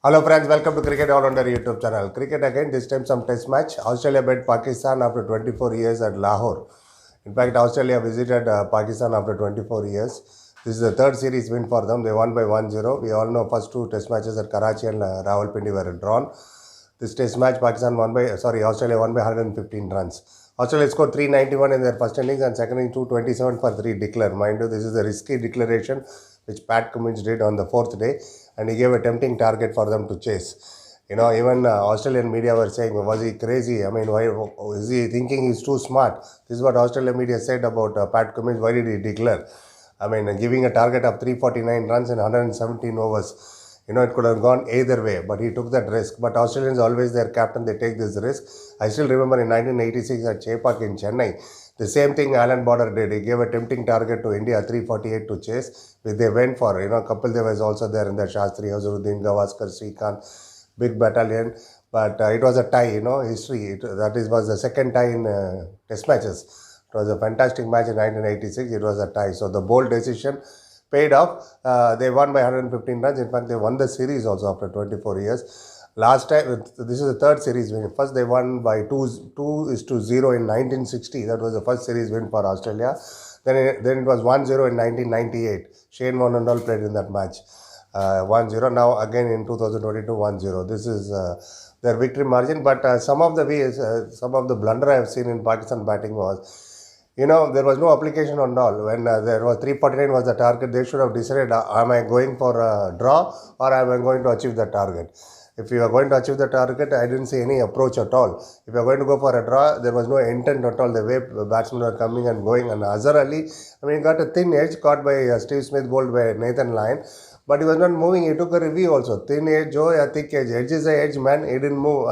Hello friends, welcome to Cricket All Under YouTube channel. Cricket again, this time some test match. Australia beat Pakistan after 24 years at Lahore. In fact, Australia visited Pakistan after 24 years. This is the third series win for them. They won by 1-0. We all know first two test matches at Karachi and Rawalpindi were drawn. This test match, Australia won by 115 runs. Australia scored 391 in their first innings and second innings 227 for 3 declare. Mind you, this is a risky declaration which Pat Cummins did on the fourth day, and he gave a tempting target for them to chase. Even Australian media were saying, was he crazy? I mean, why is he thinking he's too smart? This is what Australian media said about Pat Cummins. Why did he declare? I mean, giving a target of 349 runs in 117 overs. It could have gone either way, but he took that risk. But Australians always their captain, they take this risk. I still remember in 1986 at Chepauk in Chennai, the same thing Alan Border did. He gave a tempting target to India, 348 to chase, which they went for. Kapil Dev was also there in the Shastri, Hazaruddin, Gavaskar, Srikanth, big battalion. But it was a tie, history. Was the second tie in test matches. It was a fantastic match in 1986. It was a tie. So the bold decision paid off. They won by 115 runs. In fact, they won the series also after 24 years. Last time, this is the third series win. First, they won by 2-0 in 1960. That was the first series win for Australia. Then it was 1-0 in 1998. Shane Warne and all played in that match. 1-0. Now again in 2022, 1-0. This is their victory margin. But some of the blunder I have seen in Pakistan batting was, there was no application on all. When there was 349 was the target, they should have decided, am I going for a draw or am I going to achieve the target? If you are going to achieve the target, I didn't see any approach at all. If you are going to go for a draw, there was no intent at all. The way batsmen were coming and going. And Azhar Ali, he got a thin edge caught by Steve Smith, bowled by Nathan Lyon. But he was not moving. He took a review also. Thin edge, thick edge. Edge is a edge, man. He didn't move.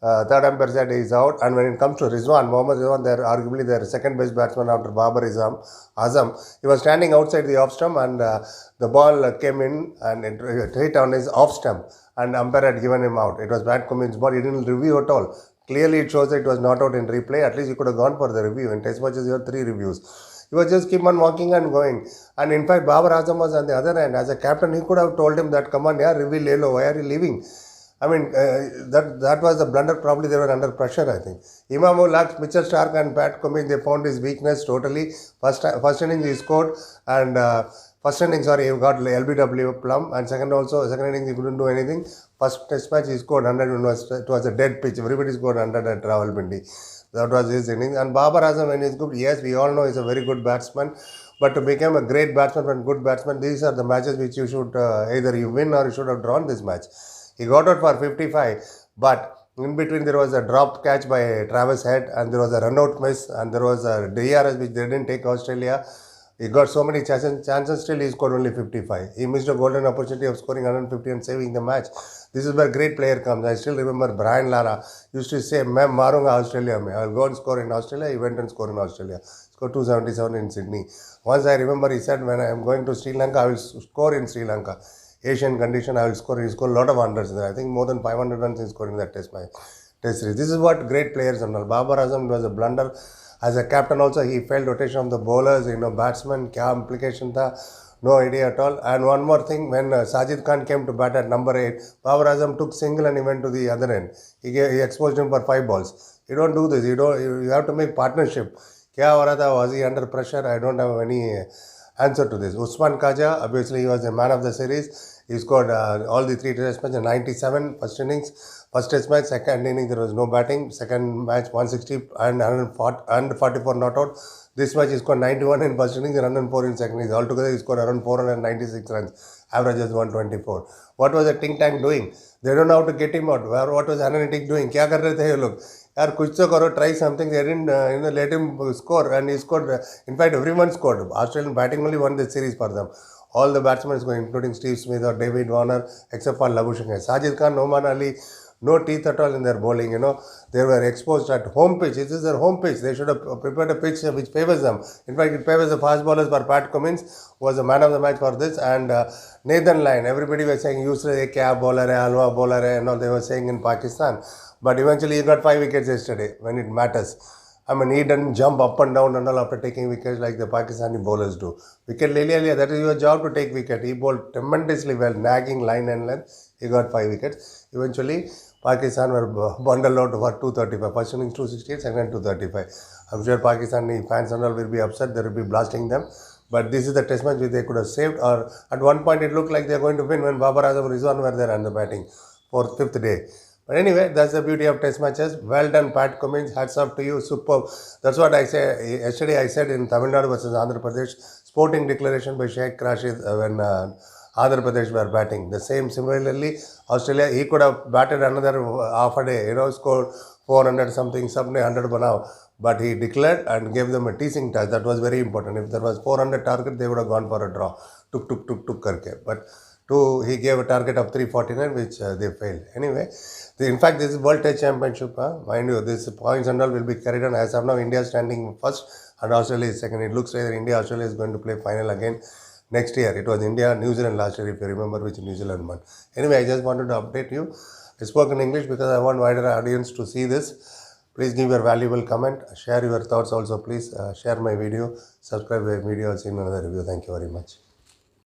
Third umpire said he is out. And when it comes to Mohammad Rizwan, they're arguably their second best batsman after Babar Azam. He was standing outside the off stump and the ball came in and it hit on his off stump. And umpire had given him out. It was Pat Cummins' ball. He didn't review at all. Clearly, it shows that it was not out in replay. At least he could have gone for the review. In test matches, you have 3 reviews. He was just keep on walking and going. And in fact, Babar Azam was on the other end. As a captain, he could have told him that, come on, review lelo. Why are you leaving? I mean, that was the blunder. Probably they were under pressure, I think. Imam Lux, Mitchell Stark and Pat Cummins, they found his weakness totally. First innings he scored and... First innings, he got LBW plum, and second innings he couldn't do anything. First test match he scored 100, it was a dead pitch. Everybody scored 100 at Rawalpindi. That was his innings. And Babar Azam, when he's good, yes, we all know he's a very good batsman. But to become a great batsman and good batsman, these are the matches which you should, either you win or you should have drawn this match. He got out for 55, but in between there was a drop catch by Travis Head, and there was a run-out miss, and there was a DRS which they didn't take Australia. He got so many chances, still he scored only 55. He missed a golden opportunity of scoring 150 and saving the match. This is where great player comes. I still remember Brian Lara used to say, "Main marunga Australia mein. I will go and score in Australia." He went and scored in Australia. Scored 277 in Sydney. Once I remember he said, when I am going to Sri Lanka, I will score in Sri Lanka. Asian condition, I will score. He scored a lot of hundreds there. I think more than 500 runs he scored in that test series. This is what great players are. Babar Azam was a blunder. As a captain also, he failed rotation of the bowlers, batsmen, kya implication tha, no idea at all. And one more thing, when Sajid Khan came to bat at number 8, Babar Azam took single and he went to the other end. He exposed him for 5 balls. You don't do this. You have to make partnership. Kya ho raha tha? Was he under pressure? I don't have any answer to this. Usman Khawaja, obviously he was the man of the series. He scored all the 3 test matches, 97 first innings. First test match, second inning there was no batting. Second match 160 and 144 not out. This match he scored 91 in first innings and 104 in second innings. Altogether he scored around 496 runs. Average is 124. What was the think tank doing? They don't know how to get him out. What was analytic doing? Kya kar rahe the ye log? Yaar kuch to karo, try something. They didn't let him score, and he scored. In fact, everyone scored. Australian batting only won the series for them. All the batsmen scored, including Steve Smith or David Warner, except for Labuschagne. Sajid Khan, Noman Ali, no teeth at all in their bowling. They were exposed at home pitch. This is their home pitch. They should have prepared a pitch which favors them. In fact, it favors the fast bowlers. For Pat Cummins was the man of the match for this. And Nathan Lyon, everybody was saying useless, kya bowler hai, halwa bowler hai, and all they were saying in Pakistan. But eventually he got 5 wickets yesterday when it matters. I mean, he doesn't jump up and down and all after taking wickets like the Pakistani bowlers do. Wicket le liya, that is your job to take wicket. He bowled tremendously well, nagging line and length. He got 5 wickets. Eventually, Pakistan were bundled out for 235. First innings 268, second 235. I'm sure Pakistani fans and all will be upset. They will be blasting them. But this is the test match which they could have saved. Or at one point, it looked like they are going to win when Babar Azam and Rizwan were there on the batting for 5th day. But anyway, that's the beauty of test matches. Well done, Pat Cummins. Hats off to you. Superb. That's what I say. Yesterday I said in Tamil Nadu versus Andhra Pradesh, sporting declaration by Sheikh Rashid when Andhra Pradesh were batting. The same similarly, Australia, he could have batted another half a day, scored 400 something, 100 now. But he declared and gave them a teasing touch. That was very important. If there was 400 target, they would have gone for a draw. Tuk karke. But he gave a target of 349, which they failed. Anyway, in fact, this is World Test Championship. Mind you, this points and all will be carried on. As of now, India is standing first and Australia is second. It looks like India-Australia is going to play final again next year. It was India-New Zealand last year, if you remember, which New Zealand won. Anyway, I just wanted to update you. I spoke in English because I want wider audience to see this. Please give your valuable comment. Share your thoughts also. Please share my video. Subscribe my video. I'll see you in another review. Thank you very much.